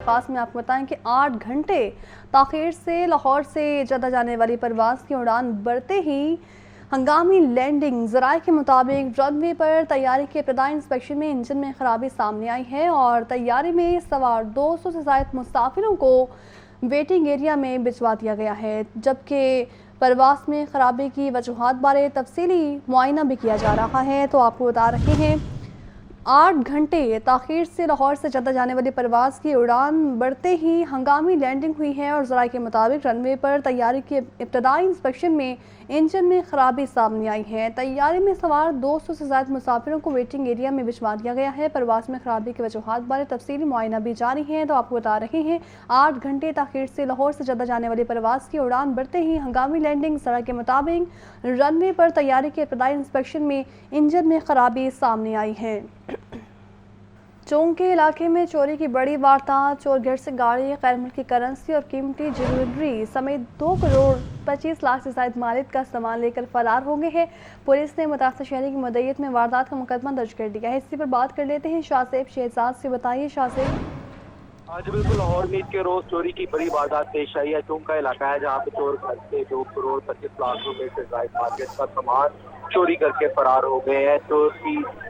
خاص میں آپ کو بتائیں کہ 8 گھنٹے تاخیر سے لاہور سے جدہ جانے والی پرواز کی اڑان بڑھتے ہی ہنگامی لینڈنگ، ذرائع کے مطابق رن وے پر طیارے کے ابتدائی انسپیکشن میں انجن میں خرابی سامنے آئی ہے اور طیارے میں سوار 200 سے زائد مسافروں کو ویٹنگ ایریا میں بھجوا دیا گیا ہے، جبکہ پرواز میں خرابی کی وجوہات بارے تفصیلی معائنہ بھی کیا جا رہا ہے۔ تو آپ کو بتا رہے ہیں 8 گھنٹے تاخیر سے لاہور سے جدہ جانے والی پرواز کی اڑان بڑھتے ہی ہنگامی لینڈنگ ہوئی ہے اور ذرائع کے مطابق رن وے پر طیارے کے ابتدائی انسپیکشن میں انجن میں خرابی سامنے آئی ہے۔ طیارے میں سوار 200 سے زائد مسافروں کو ویٹنگ ایریا میں بھجوا دیا گیا ہے۔ پرواز میں خرابی کی وجوہات بارے تفصیلی معائنہ بھی جاری ہے۔ تو آپ کو بتا رہے ہیں 8 گھنٹے تاخیر سے لاہور سے جدہ جانے والی پرواز کی اڑان بڑھتے ہی ہنگامی لینڈنگ، ذرائع کے مطابق رن وے پر طیارے کے ابتدائی انسپیکشن میں انجن میں خرابی سامنے آئی ہے۔ چونگ کے علاقے میں چوری کی بڑی واردات، چور گھر سے گاڑی، غیر ملکی کرنسی اور قیمتی جیولری سمیت 2 کروڑ 25 لاکھ سے زائد مالیت کا سامان لے کر فرار ہو گئے ہیں۔ پولیس نے متاثرہ شہری کی مدعیت میں واردات کا مقدمہ درج کر دیا ہے۔ اسی پر بات کر لیتے ہیں شاہ زیب شہزاد سے۔ بتائیے شاہ زیب۔ آج بالکل لاہور میں عید کے روز چوری کی بڑی واردات پیش آئی ہے۔ چونگ کا علاقہ ہے جہاں پہ چور گھر سے 2 کروڑ 25 لاکھ روپے سے زائد مالیت کا سامان چوری کر کے فرار ہو گئے ہیں۔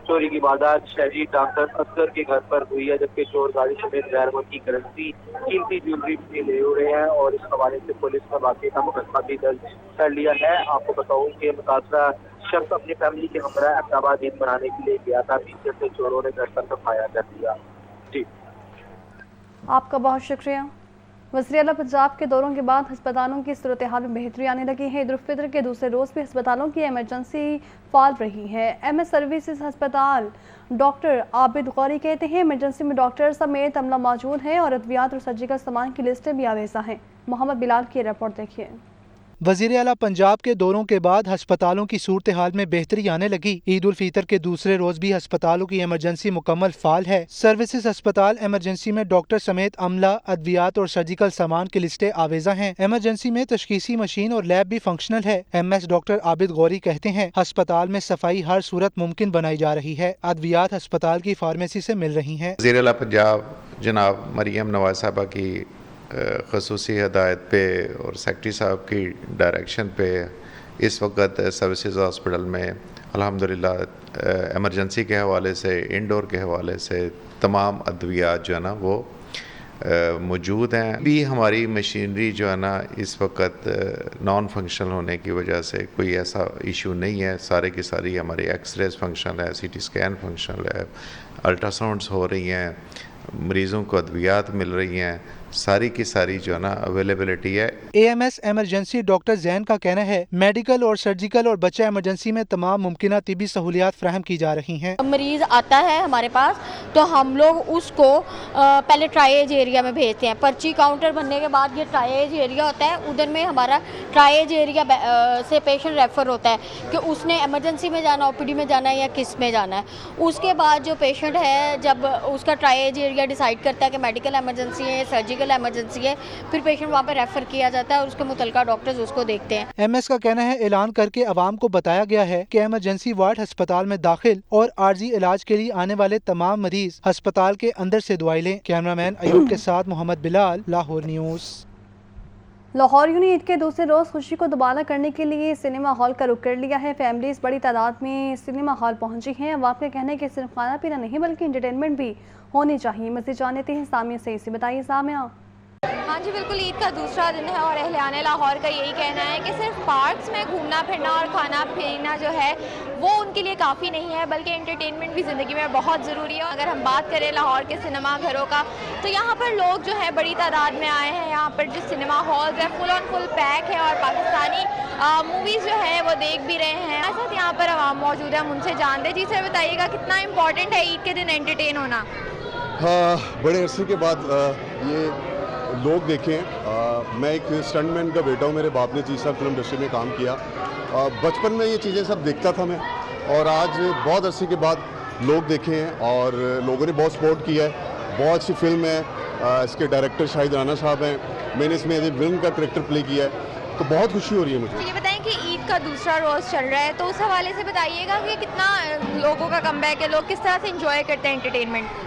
چوری کی واردات شہری ڈاکٹر اصغر کے گھر پر ہوئی ہے، جبکہ چور گاڑی سمیت غیر ملکی کرنسی، قیمتی جیولری بھی لے ہو رہے ہیں اور اس حوالے سے پولیس نے واقعے کا مقدمہ بھی درج کر لیا ہے۔ آپ کو بتاؤں کہ متاثرہ شخص اپنی فیملی کے ہمراہ احمدآباد عید منانے کے لیے گیا تھا، پیچھے سے چوروں نے گھر پر صفایا کر دیا۔ جی آپ کا بہت شکریہ۔ وزیر اعلیٰ پنجاب کے دوروں کے بعد ہسپتالوں کی صورتحال میں بہتری آنے لگی ہے۔ عید الفطر کے دوسرے روز بھی ہسپتالوں کی ایمرجنسی فعال رہی ہے۔ ایم ایس سروسز ہسپتال ڈاکٹر عابد غوری کہتے ہیں ایمرجنسی میں ڈاکٹر سمیت عملہ موجود ہے اور ادویات اور سرجیکل سامان کی لسٹیں بھی آویزاں ہیں۔ محمد بلال کی رپورٹ دیکھیے۔ وزیر اعلیٰ پنجاب کے دوروں کے بعد ہسپتالوں کی صورتحال میں بہتری آنے لگی۔ عید الفطر کے دوسرے روز بھی ہسپتالوں کی ایمرجنسی مکمل فعال ہے۔ سروسز ہسپتال ایمرجنسی میں ڈاکٹر سمیت عملہ، ادویات اور سرجیکل سامان کی لسٹیں آویزاں ہیں۔ ایمرجنسی میں تشخیصی مشین اور لیب بھی فنکشنل ہے۔ ایم ایس ڈاکٹر عابد غوری کہتے ہیں ہسپتال میں صفائی ہر صورت ممکن بنائی جا رہی ہے۔ ادویات ہسپتال کی فارمیسی سے مل رہی ہیں۔ وزیر اعلیٰ پنجاب جناب مریم نواز صاحبہ کی خصوصی ہدایت پہ اور سیکٹری صاحب کی ڈائریکشن پہ اس وقت سروسز ہاسپٹل میں الحمدللہ ایمرجنسی کے حوالے سے، انڈور کے حوالے سے تمام ادویات جو ہے نا وہ موجود ہیں۔ بھی ہماری مشینری جو ہے نا اس وقت نان فنکشنل ہونے کی وجہ سے کوئی ایسا ایشو نہیں ہے۔ سارے کی ساری ہماری ایکس ریز فنکشنل ہے، سی ٹی اسکین فنکشنل ہے، الٹرا ساؤنڈس ہو رہی ہیں، مریضوں کو ادویات مل رہی ہیں، ساری کی ساری جو ہے نا اویلیبلٹی ہے۔ A M S emergency doctor Zain کا کہنا ہے میڈیکل اور سرجیکل اور بچہ ایمرجنسی میں تمام ممکنہ طبی سہولیات فراہم کی جا رہی ہیں۔ مریض آتا ہے ہمارے پاس تو ہم لوگ اس کو پہلے ٹرائیج ایریا میں بھیجتے ہیں۔ پرچی کاؤنٹر بننے کے بعد یہ ٹرائیج ایریا ہوتا ہے، ادھر میں ہمارا ٹرائیج ایریا سے پیشنٹ ریفر ہوتا ہے کہ اس نے ایمرجنسی میں جانا، او پی ڈی میں جانا ہے یا کس میں جانا ہے۔ اس کے بعد جو پیشنٹ ہے جب اس کا ٹرائیج ایریا ڈیسائیڈ کرتا ہے کہ میڈیکل ایمرجنسی ہے، سرجیکل ایمرجنسی ہے، پھر پیشنٹ وہاں پہ ریفر کیا جاتا ہے اور اس کے متعلقہ ڈاکٹرز اس کو دیکھتے ہیں۔ ایم ایس کا کہنا ہے اعلان کر کے عوام کو بتایا گیا ہے کہ ایمرجنسی وارڈ ہسپتال میں داخل اور عارضی علاج کے لیے آنے والے تمام مریض ہسپتال کے اندر سے دعائیں لیں۔ کیمرہ مین ایوب کے ساتھ محمد بلال، لاہور نیوز۔ لاہوریوں نے عید کے دوسرے روز خوشی کو دوبارہ کرنے کے لیے سنیما ہال کا رخ کر لیا ہے۔ فیملیز بڑی تعداد میں سنیما ہال پہنچی ہیں۔ عوام کا کہنا ہے کہ صرف کھانا پینا نہیں بلکہ انٹرٹینمنٹ بھی ہونی چاہیے۔ مزید جانتے ہیں سامیہ سے، اسے بتائیے سامیہ۔ ہاں جی بالکل، عید کا دوسرا دن ہے اور اہلیان لاہور کا یہی کہنا ہے کہ صرف پارکس میں گھومنا پھرنا اور کھانا پینا جو ہے وہ ان کے لیے کافی نہیں ہے، بلکہ انٹرٹینمنٹ بھی زندگی میں بہت ضروری ہے۔ اگر ہم بات کریں لاہور کے سنیما گھروں کا تو یہاں پر لوگ جو ہے بڑی تعداد میں آئے ہیں۔ یہاں پر جو سنیما ہالز ہے فل آن فل پیک ہے اور پاکستانی موویز جو ہے وہ دیکھ بھی رہے ہیں۔ ہمارے ساتھ یہاں پر عوام موجود ہے، ہم ان سے جانتے۔ جی سر بتائیے گا کتنا امپورٹنٹ ہے عید کے دن انٹرٹین ہونا؟ ہاں، بڑے عرصے کے بعد یہ لوگ دیکھیں۔ میں ایک اسٹنٹ مین کا بیٹا ہوں، میرے باپ نے 30 سال فلم انڈسٹری میں کام کیا۔ بچپن میں یہ چیزیں سب دیکھتا تھا میں، اور آج بہت عرصے کے بعد لوگ دیکھے ہیں اور لوگوں نے بہت سپورٹ کیا ہے۔ بہت اچھی فلم ہے، اس کے ڈائریکٹر شاہد رانا صاحب ہیں، میں نے اس میں ایز اے ولن کا کریکٹر پلے کیا ہے، تو بہت خوشی ہو رہی ہے مجھے۔ یہ بتائیں کہ عید کا دوسرا روز چل رہا ہے تو اس حوالے سے بتائیے گا کہ کتنا لوگوں کا کم بیک ہے، لوگ کس طرح سے انجوائے کرتے ہیں انٹرٹینمنٹ؟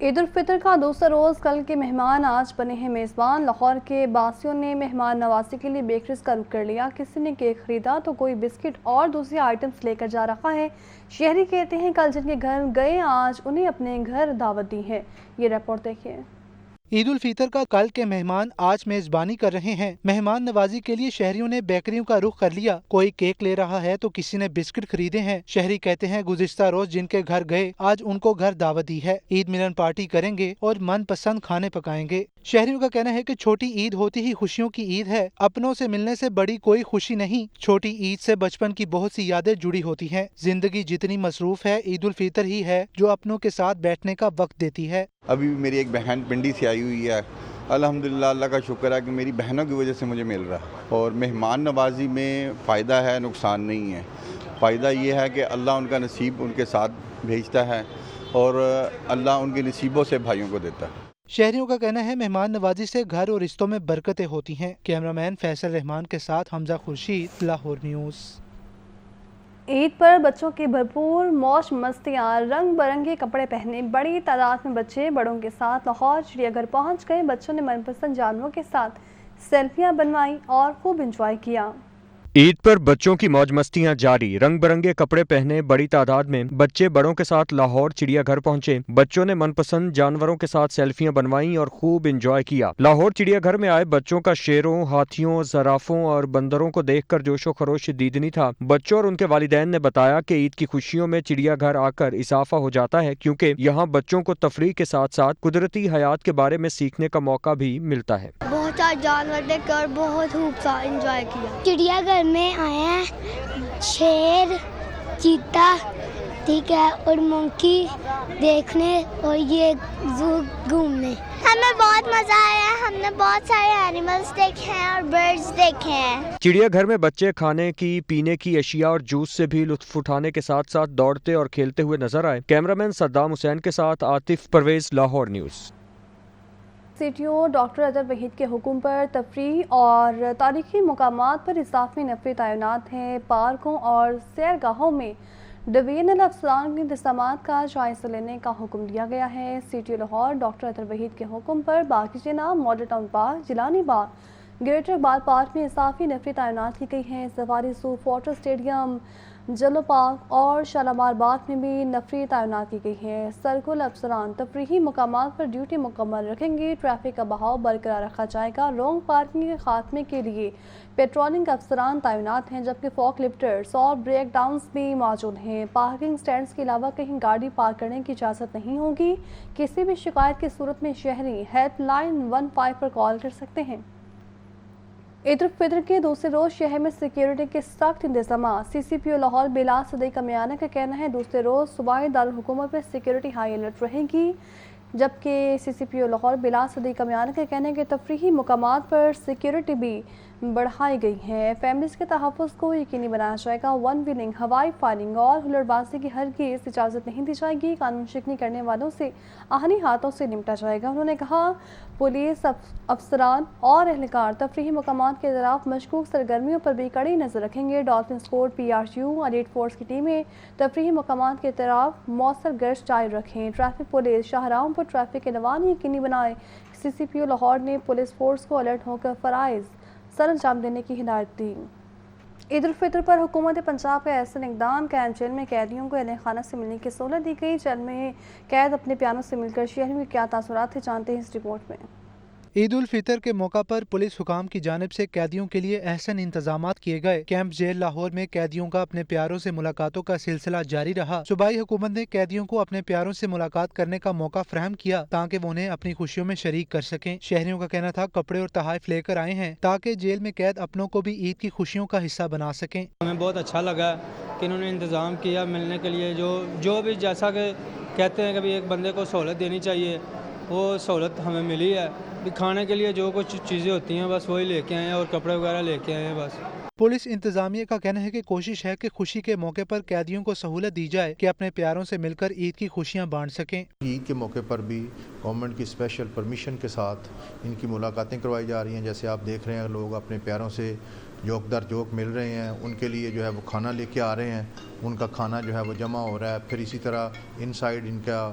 عید الفطر کا دوسرا روز کل کے مہمان آج بنے ہیں میزبان۔ لاہور کے باسیوں نے مہمان نوازی کے لیے بیکریز کا رخ کر لیا۔ کسی نے کیک خریدا تو کوئی بسکٹ اور دوسری آئٹمز لے کر جا رہا ہے۔ شہری کہتے ہیں کل جن کے گھر گئے آج انہیں اپنے گھر دعوت دی ہے۔ یہ رپورٹ دیکھیے۔ عید الفطر کا کل کے مہمان آج میزبانی کر رہے ہیں۔ مہمان نوازی کے لیے شہریوں نے بیکریوں کا رخ کر لیا۔ کوئی کیک لے رہا ہے تو کسی نے بسکٹ خریدے ہیں۔ شہری کہتے ہیں گزشتہ روز جن کے گھر گئے آج ان کو گھر دعوت دی ہے۔ عید ملن پارٹی کریں گے اور من پسند کھانے پکائیں گے۔ شہریوں کا کہنا ہے کہ چھوٹی عید ہوتی ہی خوشیوں کی عید ہے۔ اپنوں سے ملنے سے بڑی کوئی خوشی نہیں۔ چھوٹی عید سے بچپن کی بہت سی یادیں جڑی ہوتی ہیں۔ زندگی جتنی مصروف ہے عید الفطر ہی ہے جو اپنوں کے ساتھ بیٹھنے کا وقت دیتی ہے۔ ابھی میری ایک بہن پنڈی سے آئی ہوئی ہے، الحمدللہ اللہ کا شکر ہے کہ میری بہنوں کی وجہ سے مجھے مل رہا ہے۔ اور مہمان نوازی میں فائدہ ہے، نقصان نہیں ہے۔ فائدہ یہ ہے کہ اللہ ان کا نصیب ان کے ساتھ بھیجتا ہے اور اللہ ان کے نصیبوں سے بھائیوں کو دیتا ہے۔ شہریوں کا کہنا ہے مہمان نوازی سے گھر اور رشتوں میں برکتیں ہوتی ہیں۔ کیمرامین فیصل رحمان کے ساتھ حمزہ خورشید، لاہور نیوز۔ عید پر بچوں کی بھرپور موج مستیاں، رنگ برنگے کپڑے پہنے بڑی تعداد میں بچے بڑوں کے ساتھ لاہور چڑیا گھر پہنچ گئے۔ بچوں نے من پسند جانوروں کے ساتھ سیلفیاں بنوائی اور خوب انجوائے کیا۔ عید پر بچوں کی موج مستیاں جاری، رنگ برنگے کپڑے پہنے بڑی تعداد میں بچے بڑوں کے ساتھ لاہور چڑیا گھر پہنچے۔ بچوں نے من پسند جانوروں کے ساتھ سیلفیاں بنوائیں اور خوب انجوائے کیا۔ لاہور چڑیا گھر میں آئے بچوں کا شیروں، ہاتھیوں، زرافوں اور بندروں کو دیکھ کر جوش و خروش دیدنی تھا۔ بچوں اور ان کے والدین نے بتایا کہ عید کی خوشیوں میں چڑیا گھر آ کر اضافہ ہو جاتا ہے کیونکہ یہاں بچوں کو تفریح کے ساتھ ساتھ قدرتی حیات کے بارے میں سیکھنے کا موقع بھی ملتا ہے۔ بہت سارے جانور دیکھ کر بہت خوب سا انجوائے کیا۔ چڑیا گھر میں آئے ہیں شیر، چیتا، ٹھیک ہے، اور منکی دیکھنے اور یہ زو گھومنے۔ ہمیں بہت مزہ آیا، ہم نے بہت سارے اینیملز دیکھے ہیں اور برڈز دیکھے ہیں۔ چڑیا گھر میں بچے کھانے کی، پینے کی اشیاء اور جوس سے بھی لطف اٹھانے کے ساتھ ساتھ دوڑتے اور کھیلتے ہوئے نظر آئے۔ کیمرامین صدام حسین کے ساتھ Atif Pervez, Lahore news. C T O doctor Azhar Waheed کے حکم پر تفریح اور تاریخی مقامات پر اضافی نفری تعینات ہیں۔ پارکوں اور سیرگاہوں میں ڈویژنل افسران کے انتظامات کا جائزہ لینے کا حکم دیا گیا ہے۔ C T O Lahore doctor Azhar Waheed کے حکم پر باغی Jinnah, model town park, Jilani Bagh, greater Iqbal park میں اضافی نفری تعینات کی گئی ہیں۔ سفاری زو، فوٹو اسٹیڈیم، جلو پارک اور شالامار باغ میں بھی نفری تعینات کی گئی ہے۔ سرکل افسران تفریحی مقامات پر ڈیوٹی مکمل رکھیں گے۔ ٹریفک کا بہاؤ برقرار رکھا جائے گا۔ رانگ پارکنگ کے خاتمے کے لیے پیٹرولنگ افسران تعینات ہیں جبکہ فوک لفٹرز اور بریک ڈاؤنز بھی موجود ہیں۔ پارکنگ سٹینڈز کے علاوہ کہیں گاڑی پارک کرنے کی اجازت نہیں ہوگی۔ کسی بھی شکایت کی صورت میں شہری ہیلپ لائن 15 پر کال کر سکتے ہیں۔ عید الفطر کے دوسرے روز شہر میں سیکیورٹی کے سخت انتظامات۔ سی سی پی او لاہور بلال صدیق کمیانہ کا کہنا ہے دوسرے روز صوبائی دارالحکومت میں سیکیورٹی ہائی الرٹ رہے گی، جبکہ سی سی پی او لاہور بلال صدیق کمیانہ کا کہنا ہے کہ تفریحی مقامات پر سیکیورٹی بھی بڑھائی گئی ہے۔ فیملیز کے تحفظ کو یقینی بنایا جائے گا۔ ون ویلنگ، ہوائی فائرنگ اور ہلڑ بازی کی ہرگز اجازت نہیں دی جائے گی۔ قانون شکنی کرنے والوں سے آہنی ہاتھوں سے نمٹا جائے گا۔ انہوں نے کہا پولیس افسران اور اہلکار تفریحی مقامات کے خلاف مشکوک سرگرمیوں پر بھی کڑی نظر رکھیں گے۔ Dolphin squad, P R you, elite force کی ٹیمیں تفریحی مقامات کے خلاف مؤثر گشت جاری رکھیں۔ ٹریفک پولیس شاہراہوں پر ٹریفک کے نوان یقینی بنائے۔ سی سی پی او لاہور نے پولیس فورس کو الرٹ ہو کر فرائض سر انجام دینے کی ہدایت دی۔ عید الفطر پر حکومت پنجاب کا احسن اقدام، قید جیل میں قیدیوں کو اہل خانہ سے ملنے کی سہولت دی گئی۔ جیل میں قید اپنے پیاروں سے مل کر شہریوں کے کیا تاثرات تھے، جانتے ہیں اس رپورٹ میں۔ عید الفطر کے موقع پر پولیس حکام کی جانب سے قیدیوں کے لیے احسن انتظامات کیے گئے۔ کیمپ جیل لاہور میں قیدیوں کا اپنے پیاروں سے ملاقاتوں کا سلسلہ جاری رہا۔ صوبائی حکومت نے قیدیوں کو اپنے پیاروں سے ملاقات کرنے کا موقع فراہم کیا تاکہ وہ انہیں اپنی خوشیوں میں شریک کر سکیں۔ شہریوں کا کہنا تھا کپڑے اور تحائف لے کر آئے ہیں تاکہ جیل میں قید اپنوں کو بھی عید کی خوشیوں کا حصہ بنا سکیں۔ ہمیں بہت اچھا لگا کہ انہوں نے انتظام کیا ملنے کے لیے، جو بھی جیسا کہ کہتے ہیں کہ ایک بندے کو سہولت دینی چاہیے، وہ سہولت ہمیں ملی ہے۔ کھانے کے لیے جو کچھ چیزیں ہوتی ہیں بس وہی لے کے آئے ہیں اور کپڑے وغیرہ لے کے آئے ہیں بس۔ پولیس انتظامیہ کا کہنا ہے کہ کوشش ہے کہ خوشی کے موقع پر قیدیوں کو سہولت دی جائے کہ اپنے پیاروں سے مل کر عید کی خوشیاں بانٹ سکیں۔ عید کے موقع پر بھی گورنمنٹ کی اسپیشل پرمیشن کے ساتھ ان کی ملاقاتیں کروائی جا رہی ہیں۔ جیسے آپ دیکھ رہے ہیں لوگ اپنے پیاروں سے جوک در جوک مل رہے ہیں، ان کے لیے جو ہے وہ کھانا لے کے آ رہے ہیں، ان کا کھانا جو ہے وہ جمع ہو رہا ہے۔ پھر اسی طرح ان سائڈ ان کا